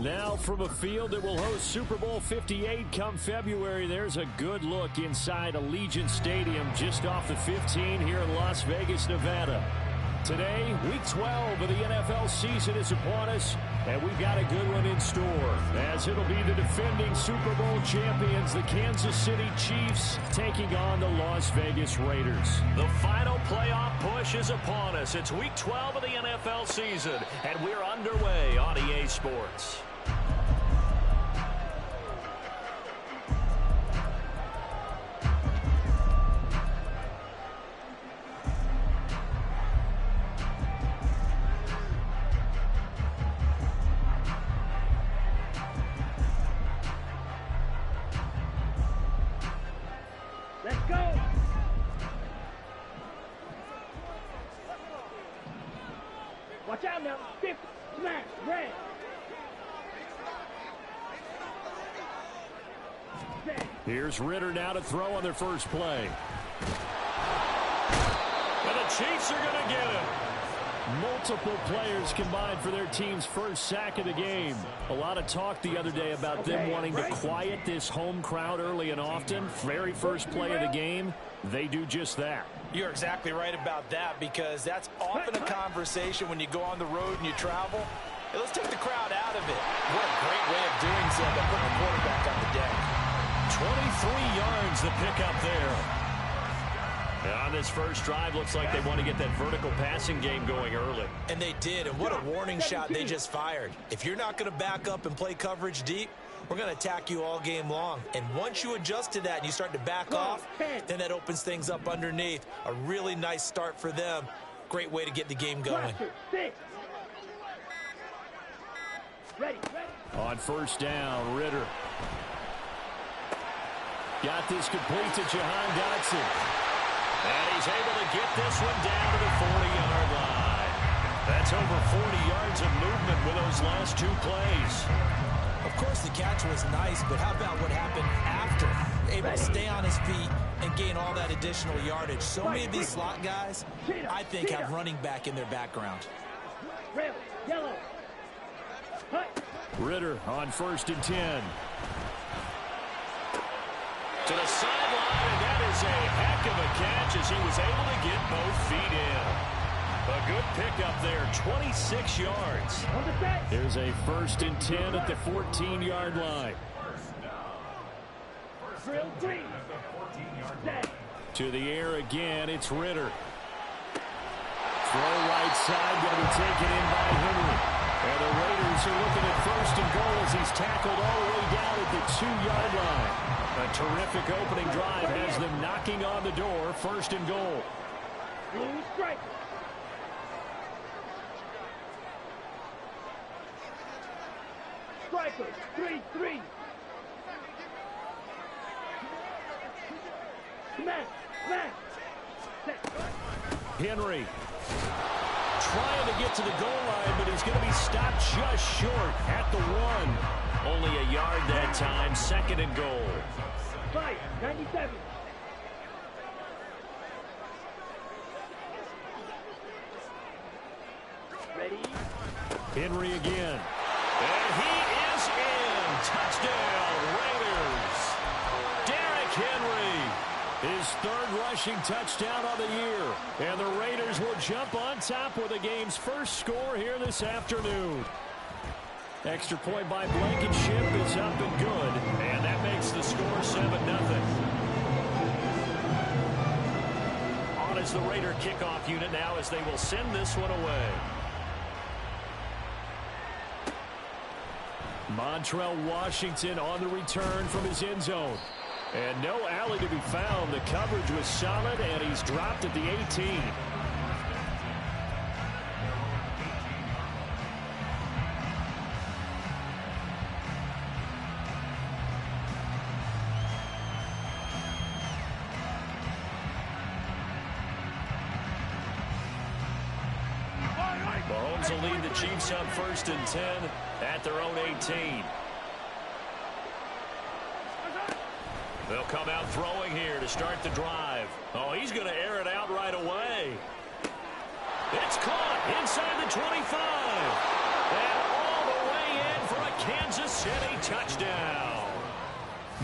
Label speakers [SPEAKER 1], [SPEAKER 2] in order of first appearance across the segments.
[SPEAKER 1] Now from a field that will host Super Bowl 58 come February, there's a good look inside Allegiant Stadium just off the 15 here in Las Vegas, Nevada. Today, Week 12 of the NFL season is upon us, and we've got a good one in store, as it'll be the defending Super Bowl champions, the Kansas City Chiefs, taking on the Las Vegas Raiders. The final playoff push is upon us. It's Week 12 of the NFL season, and we're underway on EA Sports.
[SPEAKER 2] Watch out now. Dip, smash, red.
[SPEAKER 1] Here's Ritter now to throw on their first play. And the Chiefs are going to get him. Multiple players combined for their team's first sack of the game. A lot of talk the other day about them wanting to quiet this home crowd early and often. Very first play of the game, they do just that.
[SPEAKER 3] You're exactly right about that, because that's often a conversation when you go on the road and you travel. Hey, let's take the crowd out of it. What a great way of doing so by putting the quarterback on the deck.
[SPEAKER 1] 23 yards the pickup there. And on this first drive, looks like they want to get that vertical passing game going early.
[SPEAKER 3] And they did, and what a warning shot they just fired. If you're not going to back up and play coverage deep, we're going to attack you all game long. And once you adjust to that and you start to back off, then that opens things up underneath. A really nice start for them. Great way to get the game going.
[SPEAKER 1] On first down, Ritter. Got this complete to Jahan Dotson. And he's able to get this one down to the 40-yard line. That's over 40 yards of movement with those last two plays.
[SPEAKER 3] Of course, the catch was nice, but how about what happened after? Able to stay on his feet and gain all that additional yardage. So many of these slot guys, I think, have running back in their background.
[SPEAKER 2] Red, yellow.
[SPEAKER 1] Ritter on 1st and 10. To the sideline, and that is a heck of a catch as he was able to get both feet in. A good pickup there, 26 yards. There's a 1st and 10 at the 14-yard line. To the air again, it's Ritter. Throw right side, going to be taken in by Henry. And the Raiders are looking at 1st and goal as he's tackled all the way down at the 2-yard line. A terrific opening drive has them knocking on the door, 1st and goal.
[SPEAKER 2] Blue strike. Strikers, 3-3. Smash, smash.
[SPEAKER 1] Henry trying to get to the goal line, but he's going to be stopped just short at the 1. Only a yard that time, 2nd and goal.
[SPEAKER 2] 97. Ready?
[SPEAKER 1] Henry again. And he is in. Touchdown, Raiders. Derrick Henry. His 3rd rushing touchdown of the year. And the Raiders will jump on top with the game's first score here this afternoon. Extra point by Blankenship is up and good. And that makes the score 7-0. On is the Raider kickoff unit now as they will send this one away. Montrell Washington on the return from his end zone. And no alley to be found. The coverage was solid, and he's dropped at the 18. Mahomes will lead the Chiefs up 1st and 10 at their own 18. They'll come out throwing here to start the drive. Oh, he's going to air it out right away. It's caught inside the 25. And all the way in for a Kansas City touchdown.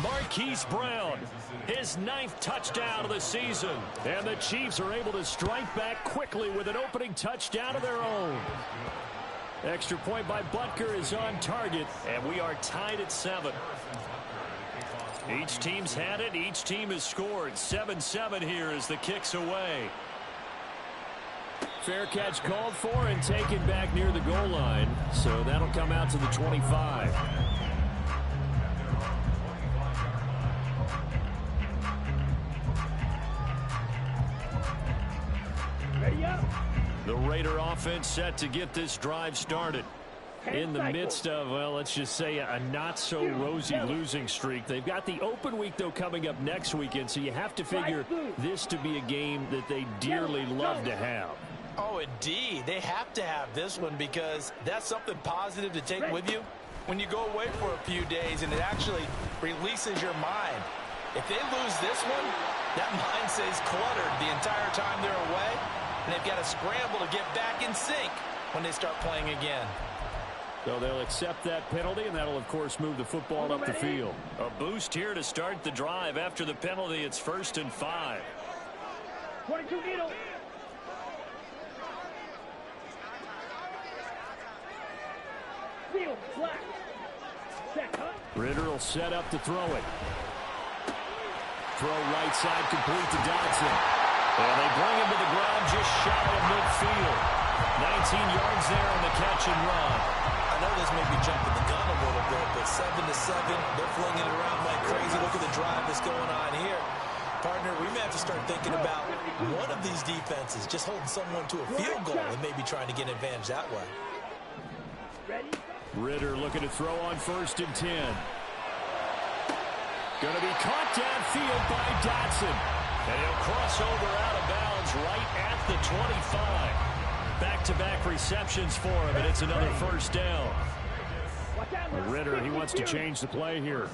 [SPEAKER 1] Marquise Brown, his 9th touchdown of the season. And the Chiefs are able to strike back quickly with an opening touchdown of their own. Extra point by Butker is on target, and we are tied at 7. Each team's had it. Each team has scored. 7-7 here as the kick's away. Fair catch called for and taken back near the goal line. So that'll come out to the 25.
[SPEAKER 2] Ready up.
[SPEAKER 1] The Raider offense set to get this drive started. In the midst of, well, let's just say a not-so-rosy losing streak. They've got the open week, though, coming up next weekend, so you have to figure this to be a game that they dearly love to have.
[SPEAKER 3] Oh, indeed. They have to have this one because that's something positive to take with you when you go away for a few days, and it actually releases your mind. If they lose this one, that mind stays cluttered the entire time they're away, and they've got to scramble to get back in sync when they start playing again.
[SPEAKER 1] So they'll accept that penalty, and that'll, of course, move the football up the field. A boost here to start the drive. After the penalty, it's 1st and 5.
[SPEAKER 2] 22 needle. Field, black. Set, huh?
[SPEAKER 1] Ritter will set up to throw it. Throw right side complete to Dodson. And they bring him to the ground just shy of midfield. 19 yards there on the catch and run.
[SPEAKER 3] I know this may be jumping the gun a little bit, but 7-7, they're flinging it around like crazy. Look at the drive that's going on here. Partner, we may have to start thinking about one of these defenses just holding someone to a field goal and maybe trying to get an advantage that way.
[SPEAKER 2] Ready?
[SPEAKER 1] Ritter looking to throw on 1st and 10. Going to be caught downfield by Dodson. And he'll cross over out of bounds right at the 25. Back-to-back receptions for him, and it's another 1st down. Ritter, he wants to change the play here.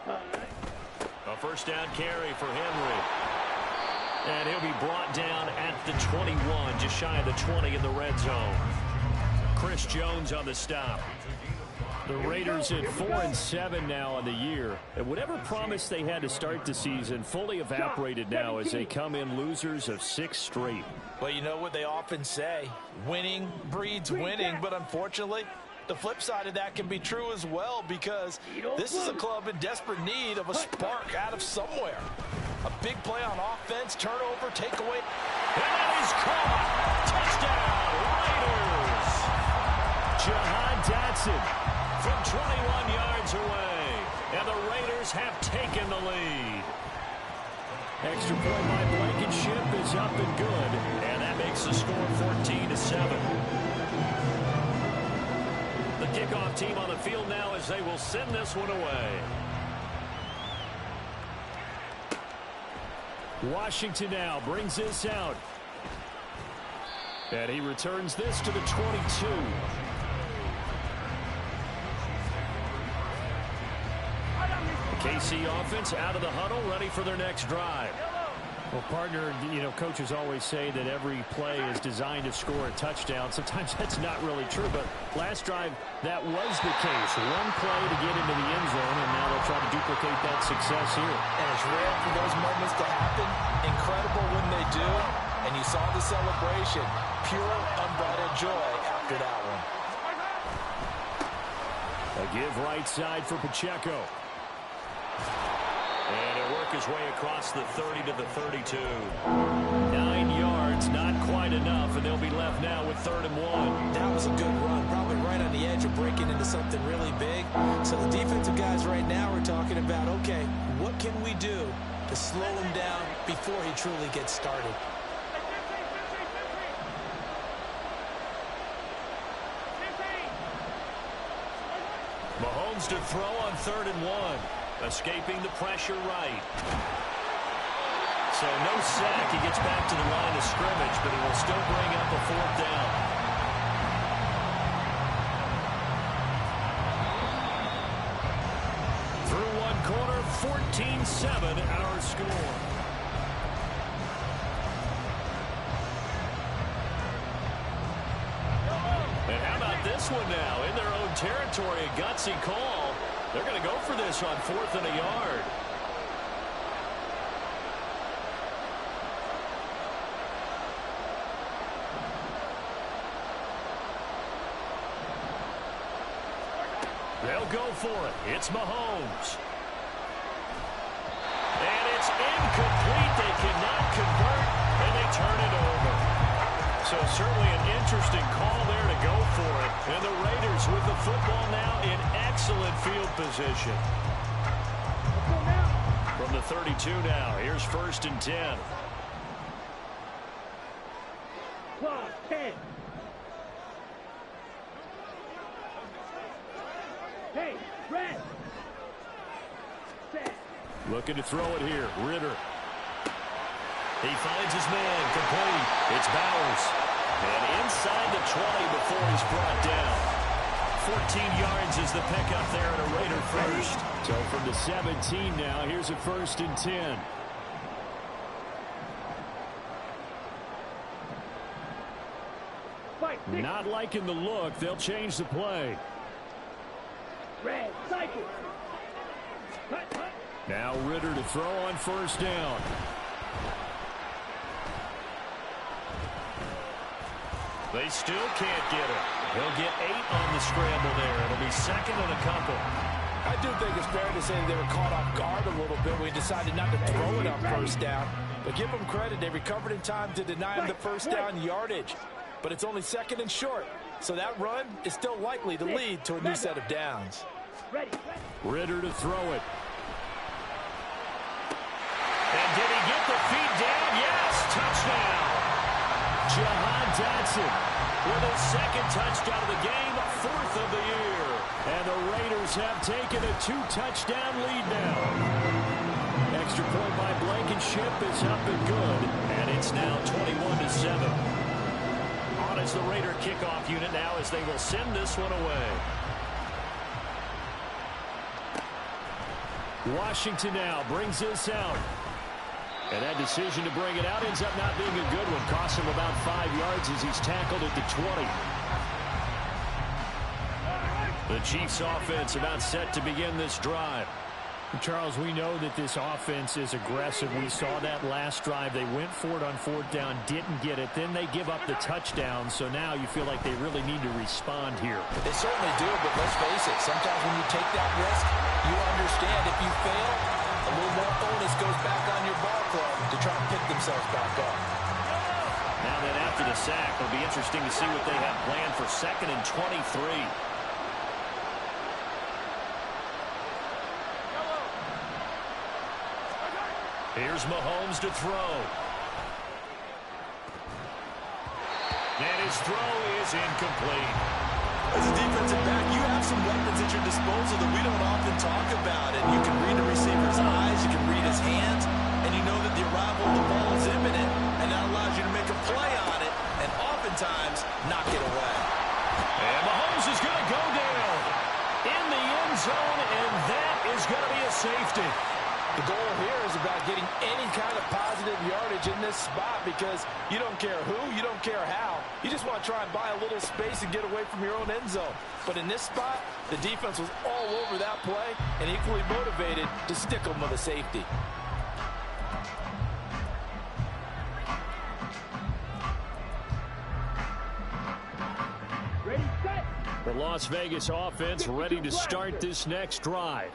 [SPEAKER 1] A 1st down carry for Henry. And he'll be brought down at the 21, just shy of the 20 in the red zone. Chris Jones on the stop. The Raiders at 4-7 now on the year. And whatever promise they had to start the season fully evaporated now as they come in losers of 6 straight.
[SPEAKER 3] Well, you know what they often say, winning breeds winning, but unfortunately, the flip side of that can be true as well because this is a club in desperate need of a spark out of somewhere. A big play on offense, turnover, takeaway.
[SPEAKER 1] And that is caught. Touchdown, Raiders. Jahan Dotson from 21 yards away. And the Raiders have taken the lead. Extra point by Blankenship is up and good. And that makes the score 14-7. The kickoff team on the field now as they will send this one away. Washington now brings this out. And he returns this to the 22. The KC offense out of the huddle, ready for their next drive. Well, partner, you know, coaches always say that every play is designed to score a touchdown. Sometimes that's not really true, but last drive, that was the case. One play to get into the end zone, and now they'll try to duplicate that success here.
[SPEAKER 3] And it's rare for those moments to happen. Incredible when they do. And you saw the celebration. Pure, unbridled joy after that one.
[SPEAKER 1] A give right side for Pacheco. And he'll work his way across the 30 to the 32. 9 yards, not quite enough, and they'll be left now with 3rd and 1.
[SPEAKER 3] That was a good run, probably right on the edge of breaking into something really big. So the defensive guys right now are talking about, okay, what can we do to slow him down before he truly gets started?
[SPEAKER 1] Mahomes to throw on 3rd and 1. Escaping the pressure right. So no sack. He gets back to the line of scrimmage, but he will still bring up a 4th down. Through one corner, 14-7 our score. And how about this one now? In their own territory, a gutsy call. They're going to go for this on 4th and a yard. They'll go for it. It's Mahomes. And it's incomplete. They cannot convert, and they turn it over. So certainly an interesting call there to go for it. And the Raiders with the football now in excellent field position. From the 32 now, here's 1st and 10.
[SPEAKER 2] Clock, 10. Hey, red. Set.
[SPEAKER 1] Looking to throw it here. Ritter. He finds his man. Complete. It's Bowers. And inside the 20 before he's brought down. 14 yards is the pickup there at a Raider first. So from the 17 now, here's a 1st and 10. Not liking the look. They'll change the play.
[SPEAKER 2] Red, cycle. Hut, hut.
[SPEAKER 1] Now Ritter to throw on 1st down. They still can't get it. He'll get 8 on the scramble there. It'll be 2nd and a couple.
[SPEAKER 3] I do think it's fair to say they were caught off guard a little bit when he decided not to throw it on 1st down. But give them credit. They recovered in time to deny him the 1st down yardage. But it's only 2nd and short. So that run is still likely to lead to a new set of downs.
[SPEAKER 1] Ritter to throw it. And did he get the feet down? Yes, touchdown. Jahan Dotson with his 2nd touchdown of the game, 4th of the year. And the Raiders have taken a 2-touchdown lead now. Extra point by Blankenship is up and good. And it's now 21-7. On as the Raider kickoff unit now as they will send this one away. Washington now brings this out. And that decision to bring it out ends up not being a good one. Costs him about 5 yards as he's tackled at the 20. The Chiefs offense about set to begin this drive.
[SPEAKER 4] Charles, we know that this offense is aggressive. We saw that last drive. They went for it on 4th down, didn't get it. Then they give up the touchdown. So now you feel like they really need to respond here.
[SPEAKER 3] They certainly do, but let's face it. Sometimes when you take that risk, you understand if you fail, a little more onus goes back on your ball club to try and pick themselves back up.
[SPEAKER 1] Now then after the sack, it'll be interesting to see what they have planned for 2nd and 23. Here's Mahomes to throw. And his throw is incomplete.
[SPEAKER 3] As a defensive back, you have some weapons at your disposal that we don't often talk about. And you can read the receiver's eyes, you can read his hands, and you know that the arrival of the ball is imminent, and that allows you to make a play on it, and oftentimes knock it away.
[SPEAKER 1] And Mahomes is going to go down in the end zone, and that is going to be a safety.
[SPEAKER 3] The goal here is about getting any kind of positive yardage in this spot because you don't care who, you don't care how. You just want to try and buy a little space and get away from your own end zone. But in this spot, the defense was all over that play and equally motivated to stick them with a safety.
[SPEAKER 2] Ready, set.
[SPEAKER 1] The Las Vegas offense ready to start this next drive.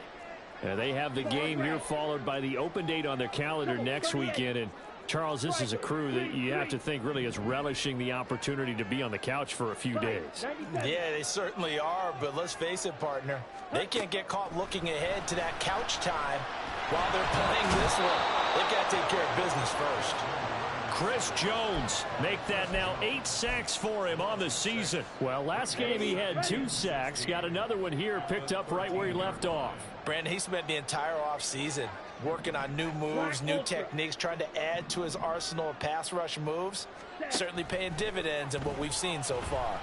[SPEAKER 1] They have the game here followed by the open date on their calendar next weekend. And Charles, this is a crew that you have to think really is relishing the opportunity to be on the couch for a few days.
[SPEAKER 3] Yeah, they certainly are, but let's face it, partner. They can't get caught looking ahead to that couch time while they're playing this one. They've got to take care of business first.
[SPEAKER 1] Chris Jones, make that now 8 sacks for him on the season. Well, last game he had 2 sacks. Got another one here picked up right where he left off.
[SPEAKER 3] Brandon, he spent the entire offseason working on new moves, new techniques, trying to add to his arsenal of pass rush moves. Certainly paying dividends in what we've seen so far.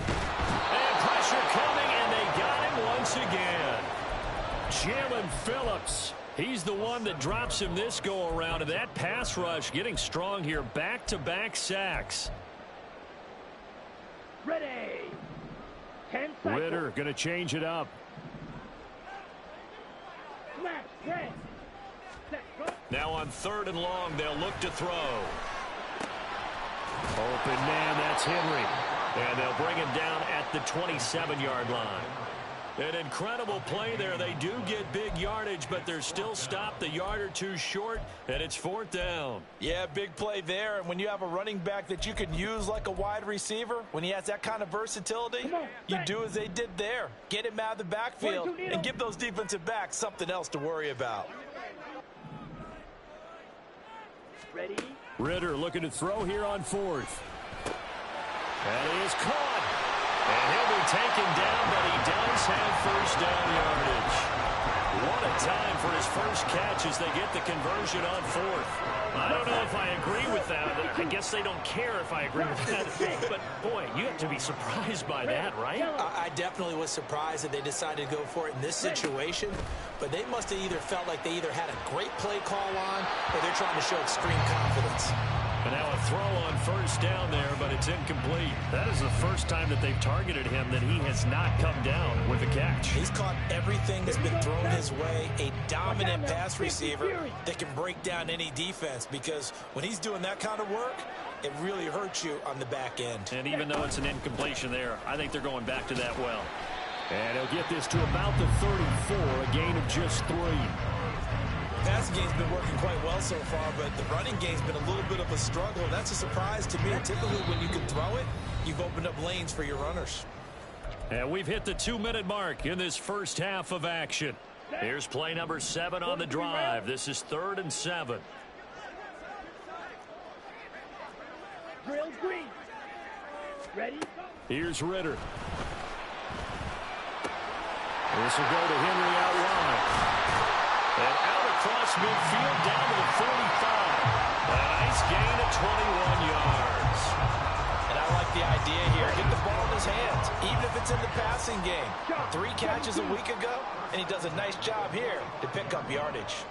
[SPEAKER 1] And pressure coming, and they got him once again. Jalen Phillips. He's the one that drops him this go-around, and that pass rush getting strong here. Back-to-back sacks.
[SPEAKER 2] Ready. 10 seconds.
[SPEAKER 1] Ritter going to change it up.
[SPEAKER 2] Smash. Red. Set. Go.
[SPEAKER 1] Now on 3rd and long, they'll look to throw. Open man, that's Henry. And they'll bring him down at the 27-yard line. An incredible play there. They do get big yardage, but they're still stopped a yard or two short, and it's 4th down.
[SPEAKER 3] Yeah, big play there. And when you have a running back that you can use like a wide receiver, when he has that kind of versatility, you do as they did there. Get him out of the backfield and give those defensive backs something else to worry about.
[SPEAKER 2] Ready.
[SPEAKER 1] Ritter looking to throw here on 4th. That is caught. And he'll be taken down, but he does have 1st down yardage. What a time for his first catch as they get the conversion on 4th. I don't know if I agree with that. I guess they don't care if I agree with that. But, boy, you have to be surprised by that, right?
[SPEAKER 3] I definitely was surprised that they decided to go for it in this situation. But they must have either felt like they either had a great play call on or they're trying to show extreme confidence.
[SPEAKER 1] And now a throw on 1st down there, but it's incomplete. That is the first time that they've targeted him that he has not come down with a catch.
[SPEAKER 3] He's caught everything that's been thrown his way. A dominant pass receiver that can break down any defense, because when he's doing that kind of work, it really hurts you on the back end.
[SPEAKER 1] And even though it's an incompletion there, I think they're going back to that well. And he'll get this to about the 34, a gain of just 3.
[SPEAKER 3] Passing game's been working quite well so far, but the running game's been a little bit of a struggle. That's a surprise to me. Typically, when you can throw it, you've opened up lanes for your runners.
[SPEAKER 1] And we've hit the 2-minute mark in this first half of action. Here's play number 7 on the drive. This is 3rd and 7.
[SPEAKER 2] Drill green. Ready.
[SPEAKER 1] Here's Ritter. This will go to Henry out wide. And out across midfield down to the 45. A nice gain of 21 yards.
[SPEAKER 3] And I like the idea here. Get the ball in his hands, even if it's in the passing game. 3 catches a week ago, and he does a nice job here to pick up yardage.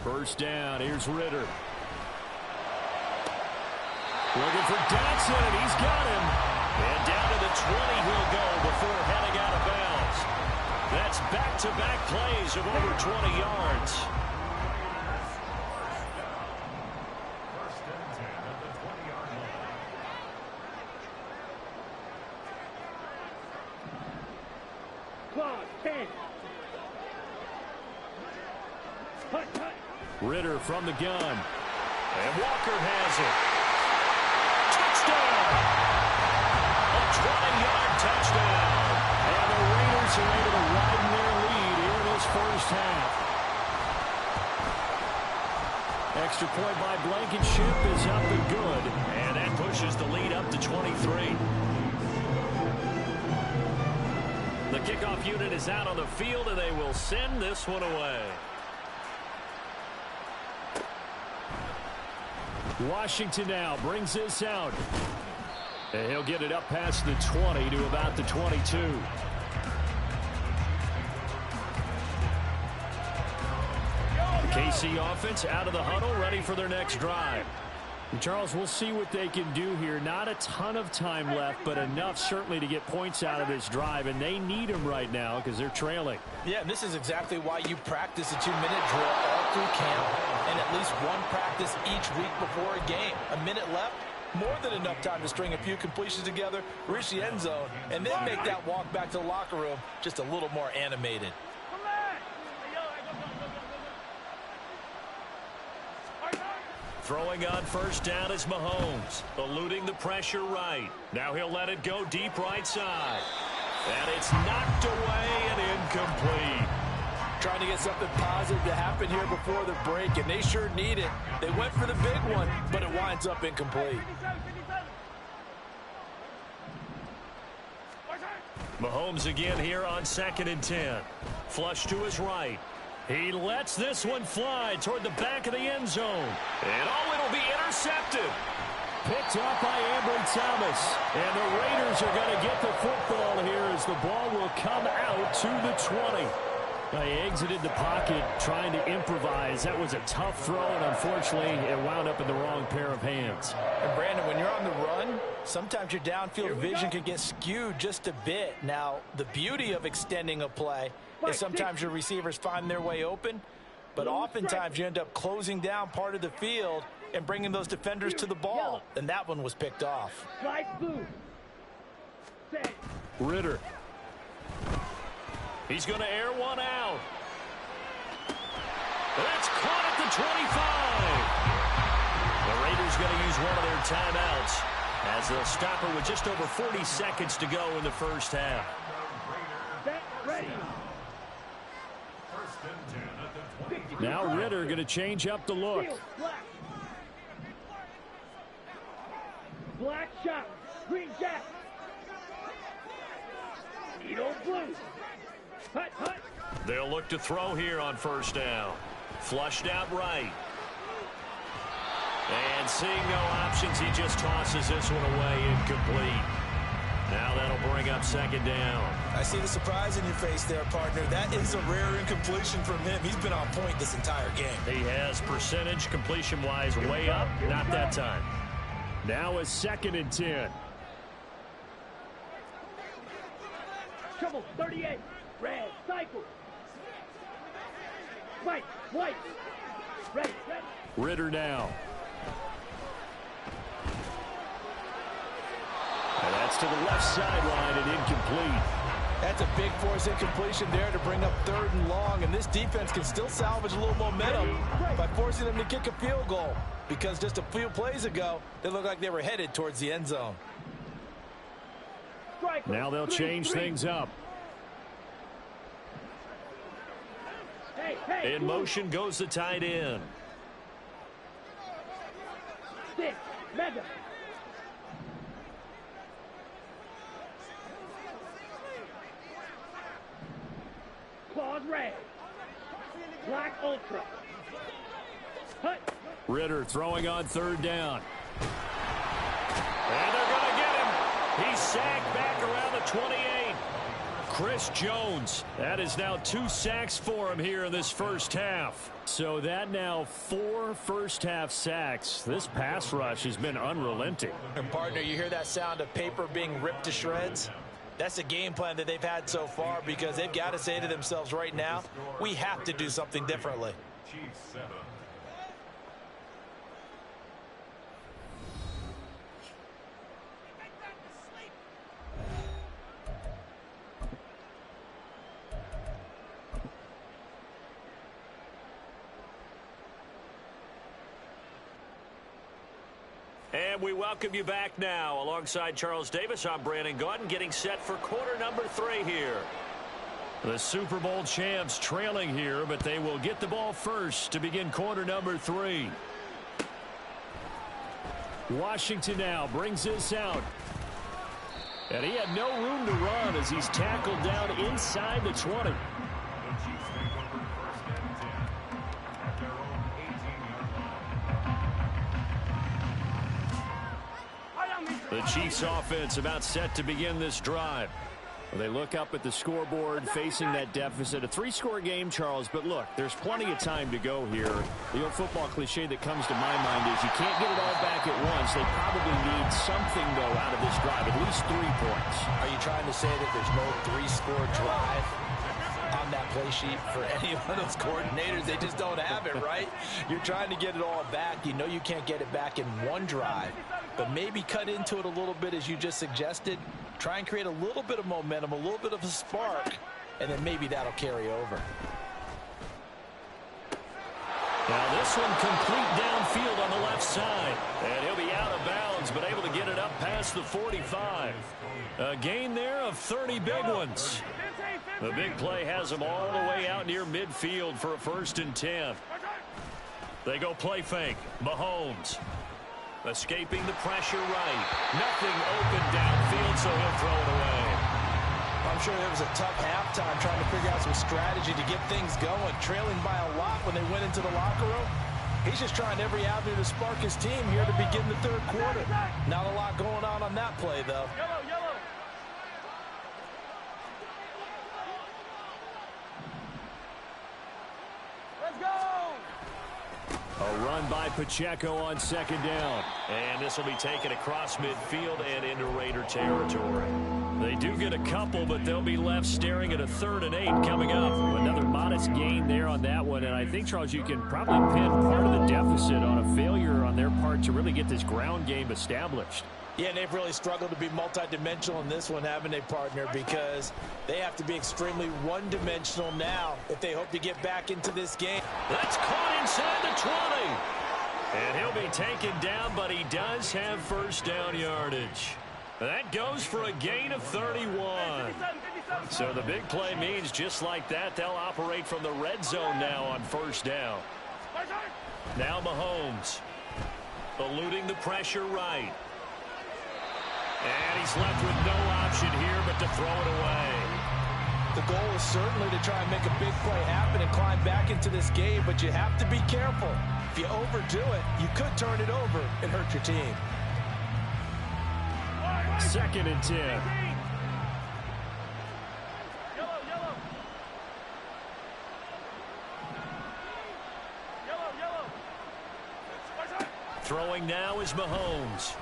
[SPEAKER 1] 1st down. Here's Ritter. Looking for Dotson, and he's got him. And down to the 20 he'll go before heading out of bounds. That's back-to-back plays of over 20 yards.
[SPEAKER 2] Clock 10. Hut, hut.
[SPEAKER 1] Ritter from the gun. And Walker has it. Touchdown! A 20-yard touchdown. And the Raiders are able to widen their lead here in this first half. Extra point by Blankenship is up and good. And that pushes the lead up to 23. The kickoff unit is out on the field, and they will send this one away. Washington now brings this out. And he'll get it up past the 20 to about the 22. The KC offense out of the huddle, ready for their next drive. And Charles, we'll see what they can do here. Not a ton of time left, but enough certainly to get points out of this drive, and they need them right now because they're trailing.
[SPEAKER 3] Yeah, and this is exactly why you practice a 2-minute drill all through camp and at least one practice each week before a game. A minute left, more than enough time to string a few completions together, reach the end zone, and then make that walk back to the locker room just a little more animated.
[SPEAKER 1] Throwing on 1st down is Mahomes, eluding the pressure right. Now he'll let it go deep right side. And it's knocked away and incomplete.
[SPEAKER 3] Trying to get something positive to happen here before the break, and they sure need it. They went for the big one, but it winds up incomplete.
[SPEAKER 1] Mahomes again here on 2nd and 10. Flush to his right. He lets this one fly toward the back of the end zone. And it'll be intercepted. Picked up by Ambry Thomas. And the Raiders are going to get the football here as the ball will come out to the 20. They exited the pocket trying to improvise. That was a tough throw, and unfortunately, it wound up in the wrong pair of hands.
[SPEAKER 3] And Brandon, when you're on the run, sometimes your downfield vision can get skewed just a bit. Now, the beauty of extending a play is sometimes your receivers find their way open, but oftentimes you end up closing down part of the field and bringing those defenders to the ball. And that one was picked off.
[SPEAKER 1] Ridder. He's going to air one out. That's caught at the 25. The Raiders going to use one of their timeouts as they'll stop her with just over 40 seconds to go in the first half. Now Ridder going to change up the look.
[SPEAKER 2] Black shot. Green jacket. Needle blue. Hut, hut.
[SPEAKER 1] They'll look to throw here on first down. Flushed out right. And seeing no options, he just tosses this one away, incomplete. Now that'll bring up second down.
[SPEAKER 3] I see the surprise in your face there, partner. That is a rare incompletion from him. He's been on point this entire game.
[SPEAKER 1] He has percentage completion-wise way up. Not that time. Now a 2nd and 10.
[SPEAKER 2] Trouble 38. Red, cycle. White, white. Ready, ready.
[SPEAKER 1] Ridder now. And that's to the left sideline and incomplete.
[SPEAKER 3] That's a big force incompletion there to bring up 3rd and long, and this defense can still salvage a little momentum by forcing them to kick a field goal, because just a few plays ago, they looked like they were headed towards the end zone.
[SPEAKER 1] Now they'll change things up. In motion goes the tight end.
[SPEAKER 2] Six, mega. Claws red. Black ultra. Hut.
[SPEAKER 1] Ridder throwing on 3rd down. And they're going to get him. He's sacked back around the 28. Chris Jones. That is now 2 sacks for him here in this first half. So that now 4 first-half sacks. This pass rush has been unrelenting.
[SPEAKER 3] And, partner, you hear that sound of paper being ripped to shreds? That's the game plan that they've had so far, because they've got to say to themselves right now, we have to do something differently.
[SPEAKER 1] And we welcome you back now. Alongside Charles Davis, I'm Brandon Gaudin, getting set for quarter number 3 here. The Super Bowl champs trailing here, but they will get the ball first to begin quarter number 3. Washington now brings this out. And he had no room to run as he's tackled down inside the 20. The Chiefs offense about set to begin this drive. They look up at the scoreboard facing that deficit. A 3-score game, Charles, but look, there's plenty of time to go here. The old football cliche that comes to my mind is you can't get it all back at once. They probably need something, though, out of this drive, at least 3 points.
[SPEAKER 3] Are you trying to say that there's no 3-score drive on that play sheet for any of those coordinators? They just don't have it, right? You're trying to get it all back. You know you can't get it back in one drive, but maybe cut into it a little bit as you just suggested. Try and create a little bit of momentum, a little bit of a spark, and then maybe that'll carry over.
[SPEAKER 1] Now this one complete downfield on the left side. And he'll be out of bounds, but able to get it up past the 45. A gain there of 30 big ones. The big play has him all the way out near midfield for a 1st and 10. They go play fake. Mahomes. Escaping the pressure right. Nothing open downfield, so he'll throw it away.
[SPEAKER 3] I'm sure there was a tough halftime trying to figure out some strategy to get things going. Trailing by a lot when they went into the locker room. He's just trying every avenue to spark his team here to begin the third quarter. Not a lot going on that play, though.
[SPEAKER 2] Yellow. Let's go!
[SPEAKER 1] A run by Pacheco on second down.
[SPEAKER 4] And this will be taken across midfield and into Raider territory.
[SPEAKER 1] They do get a couple, but they'll be left staring at a 3rd and 8 coming up. Another modest gain there on that one, and I think, Charles, you can probably pin part of the deficit on a failure on their part to really get this ground game established.
[SPEAKER 3] Yeah, and they've really struggled to be multidimensional in this one, haven't they, partner? Because they have to be extremely one-dimensional now if they hope to get back into this game.
[SPEAKER 1] That's caught inside the 20. And he'll be taken down, but he does have first down yardage. That goes for a gain of 31. So the big play means just like that, they'll operate from the red zone now on first down. Now Mahomes eluding the pressure right. And he's left with no option here but to throw it away.
[SPEAKER 3] The goal is certainly to try and make a big play happen and climb back into this game, but you have to be careful. If you overdo it, you could turn it over and hurt your team.
[SPEAKER 1] 2nd and 10.
[SPEAKER 2] Yellow.
[SPEAKER 1] Throwing now is Mahomes.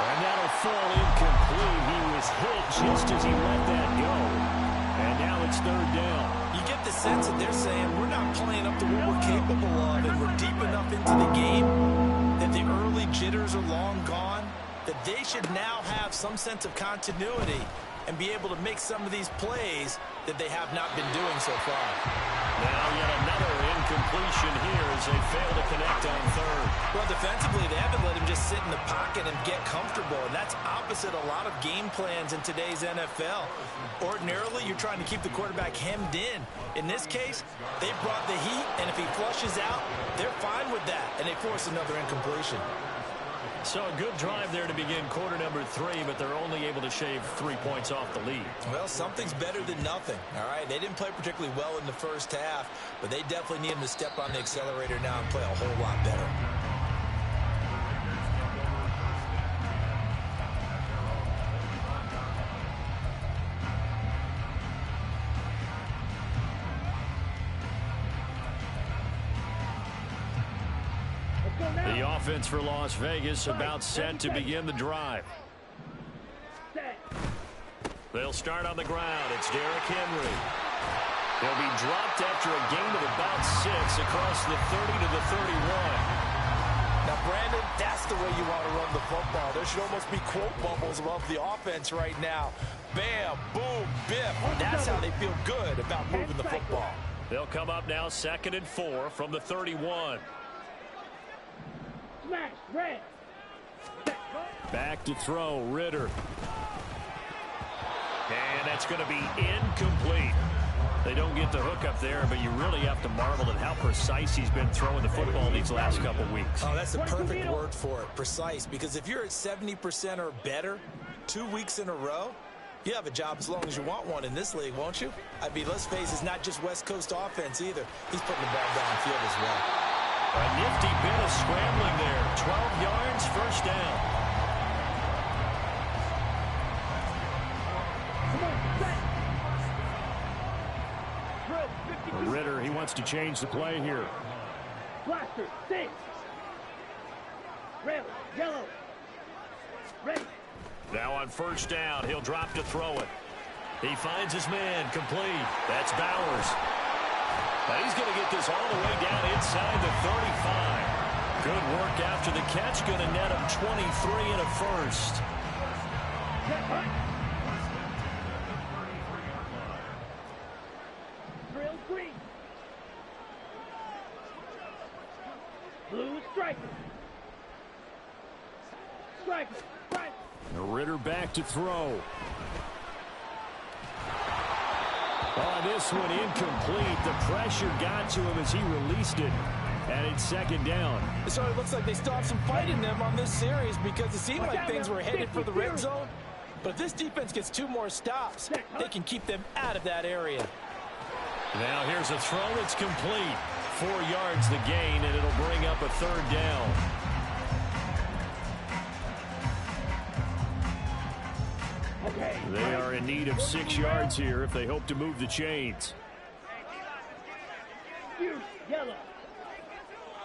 [SPEAKER 1] And that'll fall incomplete. He was hit just as he let that go. And now it's 3rd down.
[SPEAKER 3] You get the sense that they're saying we're not playing up to what we're capable of, and we're deep enough into the game that the early jitters are long gone, that they should now have some sense of continuity and be able to make some of these plays that they have not been doing so far.
[SPEAKER 1] Now yet another incompletion here as they fail to connect on 3rd.
[SPEAKER 3] Well, defensively, they haven't let him just sit in the pocket and get comfortable, and that's opposite a lot of game plans in today's NFL. Ordinarily, you're trying to keep the quarterback hemmed in. In this case, they brought the heat, and if he flushes out, they're fine with that, and they force another incompletion.
[SPEAKER 1] So a good drive there to begin quarter number 3, but they're only able to shave 3 points off the lead.
[SPEAKER 3] Well, something's better than nothing, all right? They didn't play particularly well in the first half, but they definitely need him to step on the accelerator now and play a whole lot better.
[SPEAKER 1] The offense for Las Vegas about set to begin the drive. They'll start on the ground. It's Derrick Henry. He'll be dropped after a gain of about 6 across the 30 to the 31.
[SPEAKER 3] Now, Brandon, that's the way you want to run the football. There should almost be quote bubbles above the offense right now. Bam, boom, biff. That's how they feel good about moving the football.
[SPEAKER 1] They'll come up now 2nd and 4 from the 31.
[SPEAKER 2] Smash, red.
[SPEAKER 1] Back to throw, Ritter. And that's going to be incomplete. They don't get the hook up there, but you really have to marvel at how precise he's been throwing the football these last couple weeks.
[SPEAKER 3] Oh, that's the perfect word for it, precise, because if you're at 70% or better 2 weeks in a row, you have a job as long as you want one in this league, won't you? I mean, let's face it, it's not just West Coast offense either. He's putting the ball downfield as well.
[SPEAKER 1] A nifty bit of scrambling there. 12 yards, first down. Ritter, he wants to change the play here.
[SPEAKER 2] Blaster, 6. Red, yellow. Ready.
[SPEAKER 1] Now on first down, he'll drop to throw it. He finds his man, complete. That's Bowers. Now he's going to get this all the way down inside the 35. Good work after the catch, going to net him 23 and a first.
[SPEAKER 2] Drill green. Blue striker. Striker. Striker.
[SPEAKER 1] Ritter back to throw. On this one, incomplete. The pressure got to him as he released it. And it's second down.
[SPEAKER 3] So it looks like they still have some fight in them on this series because it seemed like things were headed for the red zone. But if this defense gets 2 more stops, they can keep them out of that area.
[SPEAKER 1] Now here's a throw. It's complete. 4 yards the gain, and it'll bring up a 3rd down. They are in need of 6 yards here if they hope to move the chains.
[SPEAKER 2] Yellow.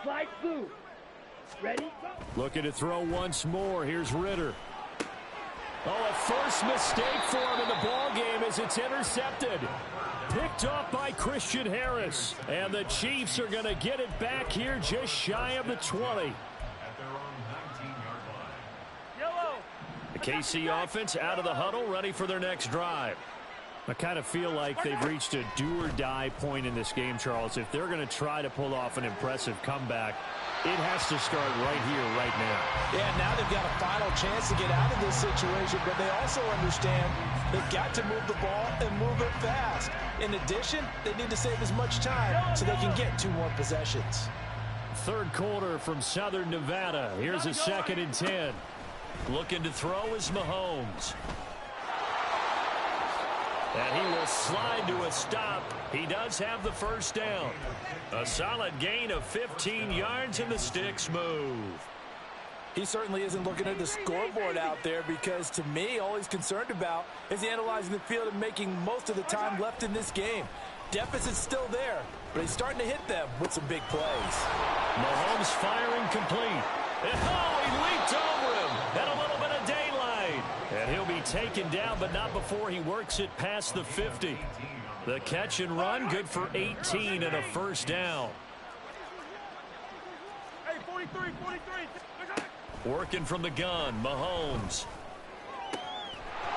[SPEAKER 2] Slide blue. Ready?
[SPEAKER 1] Looking to throw once more. Here's Ritter. Oh, a first mistake for him in the ball game as it's intercepted. Picked off by Christian Harris. And the Chiefs are going to get it back here just shy of the 20. The KC offense out of the huddle, ready for their next drive. I kind of feel like they've reached a do-or-die point in this game, Charles. If they're going to try to pull off an impressive comeback, it has to start right here, right now.
[SPEAKER 3] Yeah, now they've got a final chance to get out of this situation, but they also understand they've got to move the ball and move it fast. In addition, they need to save as much time so they can get 2 more possessions.
[SPEAKER 1] 3rd quarter from Southern Nevada. Here's a 2nd and 10. Looking to throw is Mahomes. And he will slide to a stop. He does have the 1st down. A solid gain of 15 yards and the sticks move.
[SPEAKER 3] He certainly isn't looking at the scoreboard out there because, to me, all he's concerned about is analyzing the field and making most of the time left in this game. Deficit's still there, but he's starting to hit them with some big plays.
[SPEAKER 1] Mahomes firing complete. And he leaped over him. And a little bit of daylight. And he'll be taken down, but not before he works it past the 50. The catch and run, good for 18 and a 1st down.
[SPEAKER 2] Hey, 43.
[SPEAKER 1] Working from the gun, Mahomes.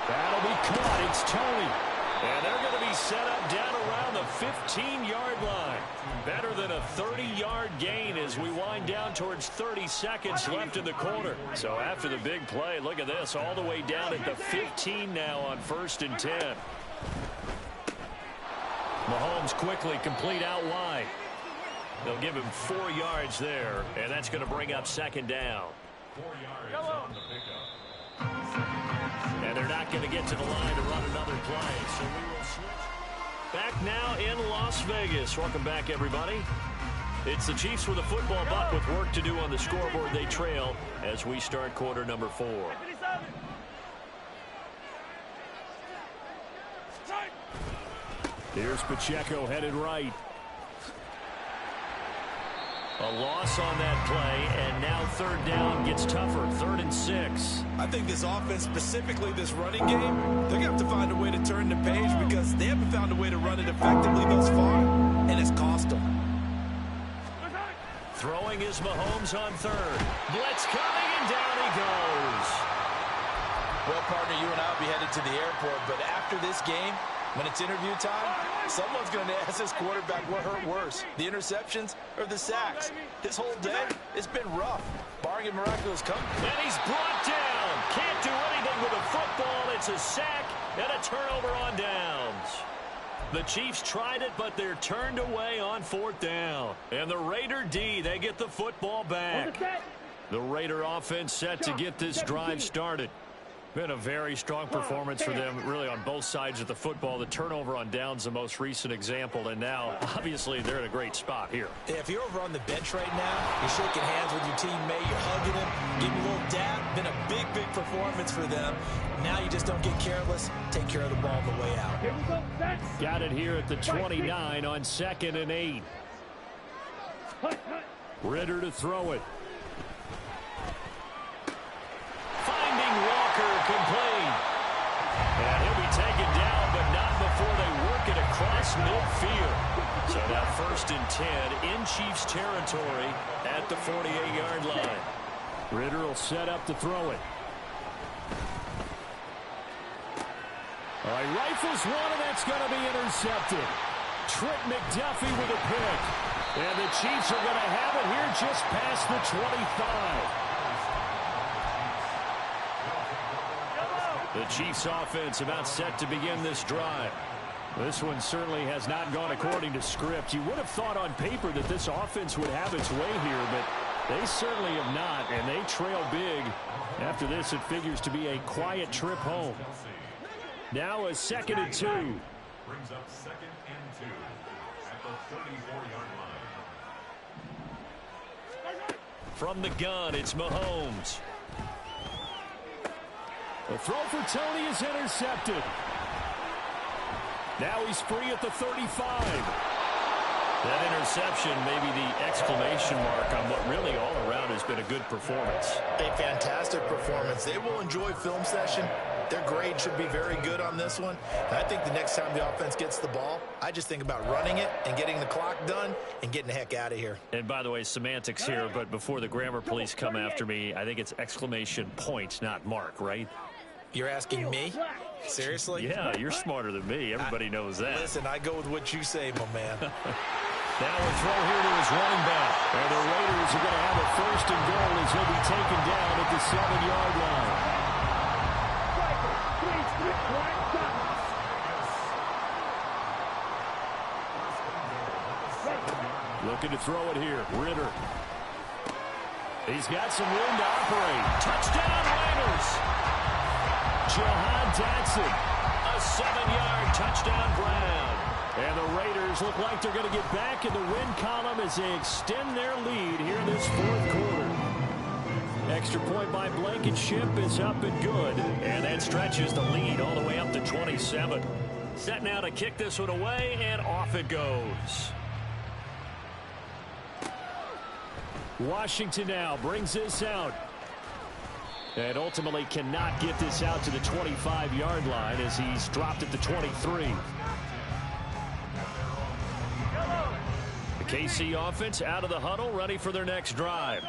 [SPEAKER 1] That'll be caught. It's Tony. And they're going to be set up down around the 15-yard line. Better than a 30-yard gain as we wind down towards 30 seconds left in the quarter. So after the big play, look at this, all the way down at the 15 now on 1st and 10. Mahomes quickly complete out wide. They'll give him 4 yards there, and that's going to bring up 2nd down.
[SPEAKER 2] 4 yards on the
[SPEAKER 1] And they're not going to get to the line to run another play. So we will switch. Back now in Las Vegas. Welcome back, everybody. It's the Chiefs with a football, but with work to do on the scoreboard. They trail as we start quarter number 4. Here's Pacheco headed right. A loss on that play, and now 3rd down gets tougher. 3rd and 6.
[SPEAKER 3] I think this offense, specifically this running game, they're going to have to find a way to turn the page because they haven't found a way to run it effectively thus far, and it's cost them.
[SPEAKER 1] Throwing is Mahomes on 3rd. Blitz coming, and down he goes.
[SPEAKER 3] Well, partner, you and I will be headed to the airport, but after this game, when it's interview time, someone's going to ask this quarterback what hurt worse, the interceptions or the sacks. This whole day, it's been rough, barring a miraculous comeback.
[SPEAKER 1] And he's brought down. Can't do anything with a football. It's a sack and a turnover on downs. The Chiefs tried it, but they're turned away on 4th down. And the Raider D, they get the football back. The Raider offense set to get this drive started. Been a very strong performance for them, really, on both sides of the football. The turnover on downs, the most recent example, and now, obviously, they're in a great spot here.
[SPEAKER 3] Yeah, if you're over on the bench right now, you're shaking hands with your teammate, you're hugging him, giving a little dab. Been a big, big performance for them. Now you just don't get careless. Take care of the ball on the way out.
[SPEAKER 2] Here we go.
[SPEAKER 1] Got it here at the 29 on 2nd and 8. Ritter to throw it. Finding Walker complete. And he'll be taken down, but not before they work it across midfield. So now 1st and 10 in Chiefs territory at the 48-yard line. Ritter will set up to throw it. All right, rifles one, and that's going to be intercepted. Trent McDuffie with a pick. And the Chiefs are going to have it here just past the 25. The Chiefs offense about set to begin this drive. This one certainly has not gone according to script. You would have thought on paper that this offense would have its way here, but they certainly have not, and they trail big. After this, it figures to be a quiet trip home. Now a 2nd and 2.
[SPEAKER 5] Brings up 2nd and 2 at the 34-yard line.
[SPEAKER 1] From the gun, it's Mahomes. The throw for Tony is intercepted. Now he's free at the 35. That interception may be the exclamation mark on what really all around has been a good performance.
[SPEAKER 3] A fantastic performance. They will enjoy film session. Their grade should be very good on this one. And I think the next time the offense gets the ball, I just think about running it and getting the clock done and getting the heck out of here.
[SPEAKER 1] And by the way, semantics here, but before the grammar police come after me, I think it's exclamation point, not mark, right?
[SPEAKER 3] You're asking me? Seriously?
[SPEAKER 1] Yeah, you're smarter than me. Everybody knows that.
[SPEAKER 3] Listen, I go with what you say, my man.
[SPEAKER 1] Now a throw here to his running back. And the Raiders are going to have a 1st and goal as he'll be taken down at the 7-yard line. Looking to throw it here. Ritter. He's got some room to operate. Touchdown, Raiders. Jahan Dotson. A 7-yard touchdown grab. And the Raiders look like they're going to get back in the win column as they extend their lead here in this 4th quarter. Extra point by Blankenship is up and good. And that stretches the lead all the way up to 27. Set now to kick this one away, and off it goes. Washington now brings this out. And ultimately cannot get this out to the 25-yard line as he's dropped at the 23. The KC offense out of the huddle, ready for their next drive.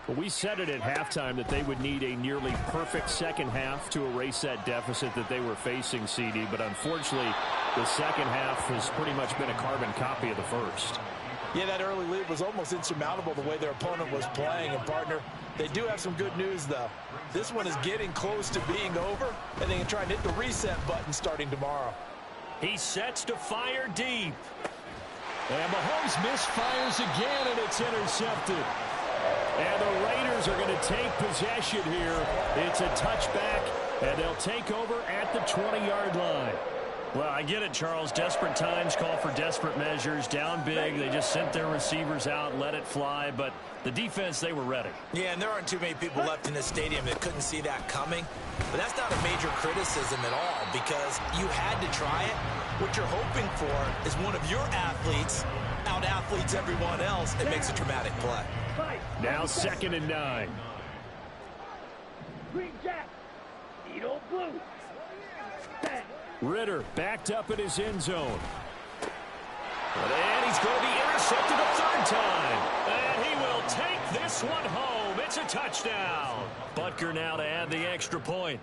[SPEAKER 1] Well, we said it at halftime that they would need a nearly perfect second half to erase that deficit that they were facing, CD. But unfortunately, the second half has pretty much been a carbon copy of the first.
[SPEAKER 3] Yeah, that early lead was almost insurmountable the way their opponent was playing. And, partner, they do have some good news, though. This one is getting close to being over, and they can try and hit the reset button starting tomorrow.
[SPEAKER 1] He sets to fire deep. And Mahomes misfires again, and it's intercepted. And the Raiders are going to take possession here. It's a touchback, and they'll take over at the 20-yard line. Well, I get it, Charles. Desperate times call for desperate measures. Down big, they just sent their receivers out, let it fly. But the defense, they were ready.
[SPEAKER 3] Yeah, and there aren't too many people left in this stadium that couldn't see that coming. But that's not a major criticism at all because you had to try it. What you're hoping for is one of your athletes out-athletes everyone else and makes a dramatic play.
[SPEAKER 1] Now 2nd and 9.
[SPEAKER 2] Green Jack. Needle blue.
[SPEAKER 1] Ritter backed up in his end zone. And he's going to be intercepted a 3rd time. And he will take this one home. It's a touchdown. Butker now to add the extra point.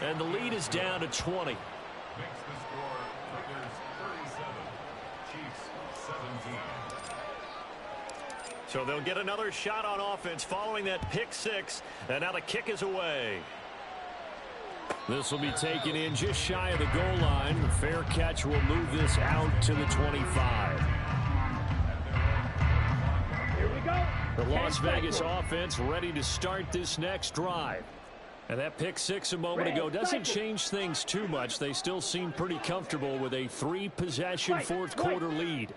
[SPEAKER 1] And the lead is down to 20. So they'll get another shot on offense following that pick 6. And now the kick is away. This will be taken in just shy of the goal line. The fair catch will move this out to the 25.
[SPEAKER 2] Here we go.
[SPEAKER 1] The Las Vegas offense ready to start this next drive. And that pick 6 a moment ago doesn't change things too much. They still seem pretty comfortable with a 3-possession 4th quarter lead.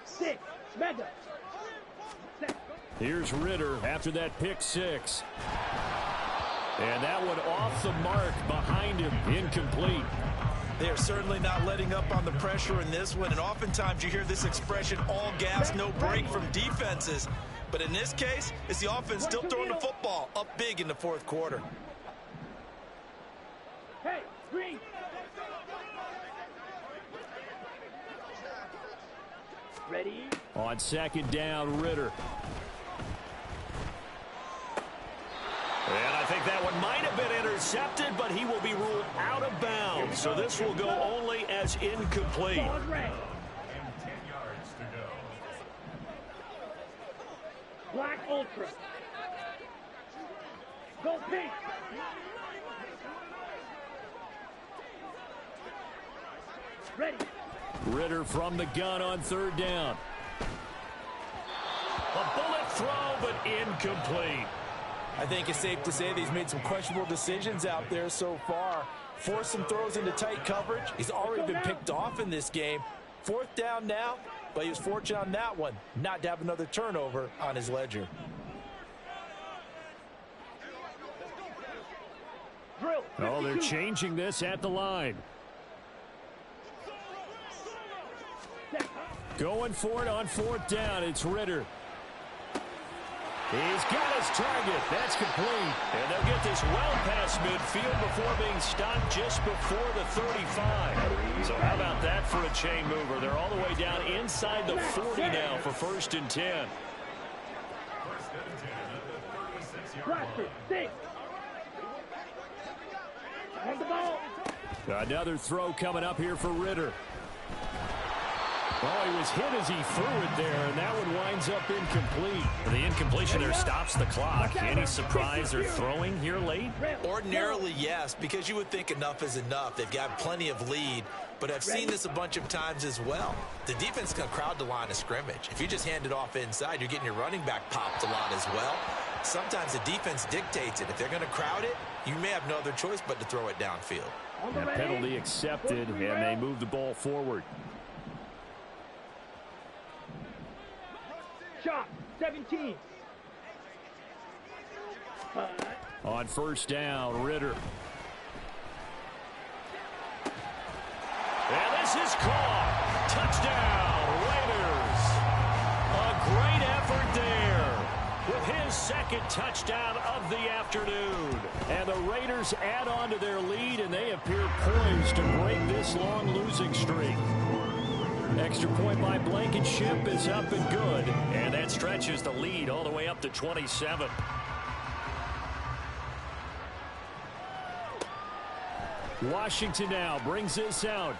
[SPEAKER 2] 6. Mega.
[SPEAKER 1] Here's Ritter after that pick 6. And that one off the mark behind him, incomplete.
[SPEAKER 3] They are certainly not letting up on the pressure in this one. And oftentimes you hear this expression, all gas, no break from defenses. But in this case, it's the offense still throwing the football up big in the 4th quarter.
[SPEAKER 2] Hey, Green. Ready?
[SPEAKER 1] On 2nd down, Ritter. And I think that one might have been intercepted, but he will be ruled out of bounds. So this will go only as incomplete.
[SPEAKER 2] Ball red. And 10 yards to go. Black Ultra. Go pink. Ready.
[SPEAKER 1] Ritter from the gun on 3rd down. A bullet throw, but incomplete.
[SPEAKER 3] I think it's safe to say that he's made some questionable decisions out there so far. Forced some throws into tight coverage. He's already been picked off in this game. 4th down now, but he was fortunate on that one not to have another turnover on his ledger.
[SPEAKER 1] Oh, they're changing this at the line. Going for it on 4th down. It's Ritter. He's got his target. That's complete. And they'll get this well past midfield before being stopped just before the 35. So how about that for a chain mover? They're all the way down inside the 40 now for 1st and 10. Another throw coming up here for Ritter. Oh, he was hit as he threw it there, and that one winds up incomplete.
[SPEAKER 4] The incompletion there stops the clock. Any surprise they're throwing here late?
[SPEAKER 3] Ordinarily, yes, because you would think enough is enough. They've got plenty of lead, but I've seen this a bunch of times as well. The defense can crowd the line of scrimmage. If you just hand it off inside, you're getting your running back popped a lot as well. Sometimes the defense dictates it. If they're going to crowd it, you may have no other choice but to throw it downfield.
[SPEAKER 1] That penalty accepted, and they move the ball forward.
[SPEAKER 2] Shot, 17.
[SPEAKER 1] On 1st down, Ritter. And this is caught. Touchdown, Raiders. A great effort there with his 2nd touchdown of the afternoon. And the Raiders add on to their lead, and they appear poised to break this long losing streak. Extra point by Blankenship is up and good.
[SPEAKER 4] And that stretches the lead all the way up to 27.
[SPEAKER 1] Washington now brings this out.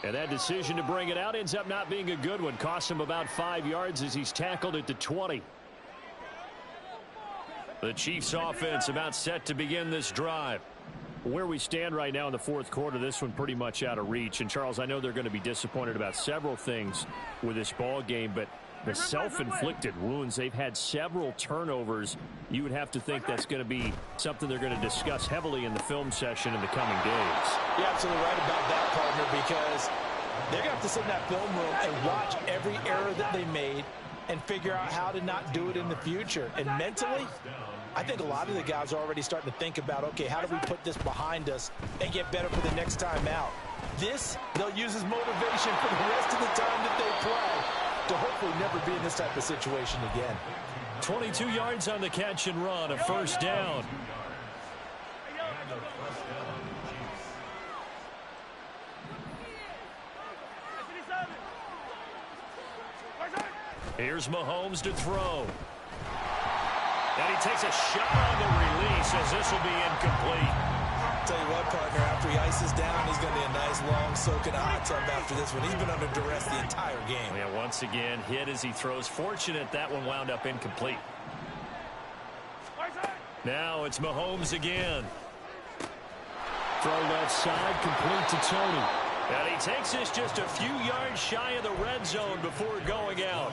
[SPEAKER 1] And that decision to bring it out ends up not being a good one. Costs him about 5 yards as he's tackled at the 20. The Chiefs offense about set to begin this drive. Where we stand right now in the 4th quarter, this one pretty much out of reach. And, Charles, I know they're going to be disappointed about several things with this ball game, but the self-inflicted wounds, they've had several turnovers. You would have to think that's going to be something they're going to discuss heavily in the film session in the coming days.
[SPEAKER 3] You're absolutely right about that, partner, because they're going to have to sit in that film room and watch every error that they made and figure out how to not do it in the future. And mentally, I think a lot of the guys are already starting to think about, okay, how do we put this behind us and get better for the next time out? This, they'll use as motivation for the rest of the time that they play to hopefully never be in this type of situation again.
[SPEAKER 1] 22 yards on the catch and run, a 1st down. Here's Mahomes to throw. And he takes a shot on the release as this will be incomplete.
[SPEAKER 3] Tell you what, partner, after he ices down, he's going to be a nice long soak in a hot tub after this one. He's been under duress the entire game.
[SPEAKER 4] Yeah, once again, hit as he throws. Fortunate that one wound up incomplete.
[SPEAKER 1] Now it's Mahomes again. Throw left side, complete to Tony. And he takes this just a few yards shy of the red zone before going out.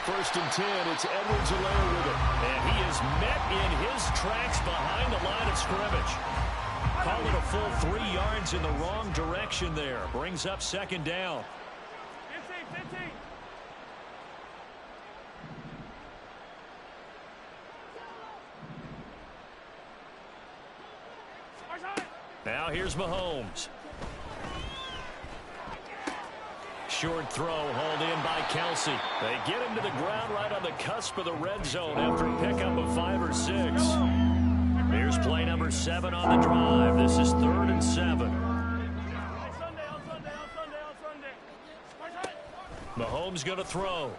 [SPEAKER 1] 1st and 10, it's Edwards-Helaire with it. And he is met in his tracks behind the line of scrimmage. Call it a full 3 yards in the wrong direction there. Brings up 2nd down.
[SPEAKER 2] 15.
[SPEAKER 1] Now here's Mahomes. Short throw hauled in by Kelsey. They get him to the ground right on the cusp of the red zone after a pickup of 5 or 6. Here's play number 7 on the drive. This is 3rd and 7. Mahomes going to throw.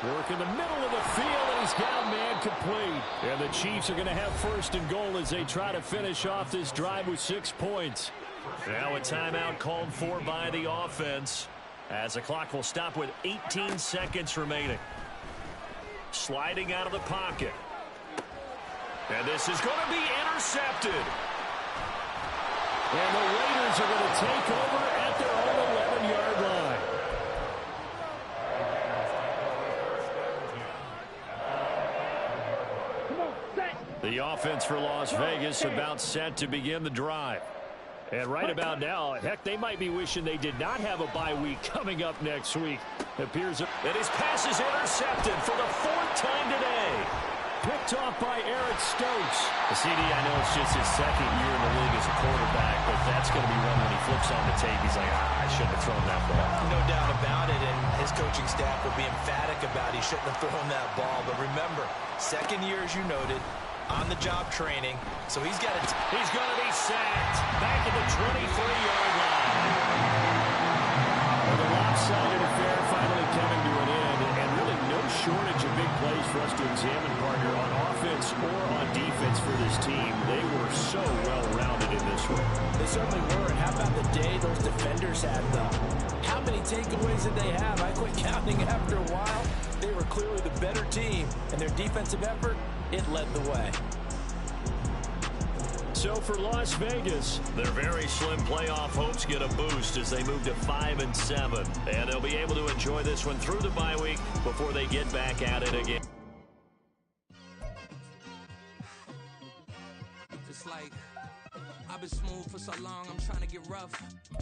[SPEAKER 1] Work in the middle of the field, and he's got a man complete. And the Chiefs are going to have 1st and goal as they try to finish off this drive with 6 points. Now a timeout called for by the offense as the clock will stop with 18 seconds remaining. Sliding out of the pocket. And this is going to be intercepted. And the Raiders are going to take over at their own 11-yard line. offense for Las Vegas about set to begin the drive. And right about now, heck, they might be wishing they did not have a bye week coming up next week. Appears that his pass is intercepted for the 4th time today. Picked off by Eric Stokes. The CD, I know it's just his 2nd year in the league as a quarterback, but that's going to be one when he flips on the tape. He's like, I shouldn't have thrown that ball.
[SPEAKER 3] No doubt about it, and his coaching staff will be emphatic about he shouldn't have thrown that ball. But remember, 2nd year, as you noted, on-the-job training, so he's got to...
[SPEAKER 1] He's going to be sacked back at the 23-yard line. Well, the lopsided affair finally coming to an end, and really no shortage of big plays for us to examine, partner, on offense or on defense for this team. They were so well-rounded in this one.
[SPEAKER 3] They certainly were, and how about the day those defenders had, though? How many takeaways did they have? I quit counting after a while. They were clearly the better team, and their defensive effort, it led the way.
[SPEAKER 1] So for Las Vegas, their very slim playoff hopes get a boost as they move to 5-7. And they'll be able to enjoy this one through the bye week before they get back at it again.
[SPEAKER 5] It's like I've been smooth for so long, I'm trying to get rough.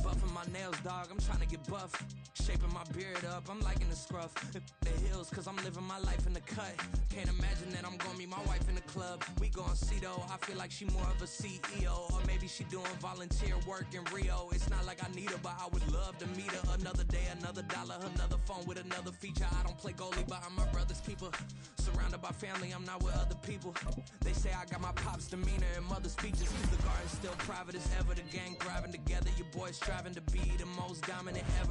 [SPEAKER 5] Buffing my nails, dog, I'm trying to get buff. Shaping my beard up, I'm liking the scruff. The hills, cause I'm living my life in the cut. Can't imagine that I'm gonna meet my wife in the club. We gon' see though, I feel like she more of a CEO. Or maybe she doing volunteer work in Rio. It's not like I need her, but I would love to meet her. Another day, another dollar, another phone with another feature. I don't play goalie, but I'm my brother's keeper. Surrounded by family, I'm not with other people. They say I got my pop's demeanor and mother's speeches. The garden's still private as ever. The gang thriving together. Your boys striving to be the most dominant ever.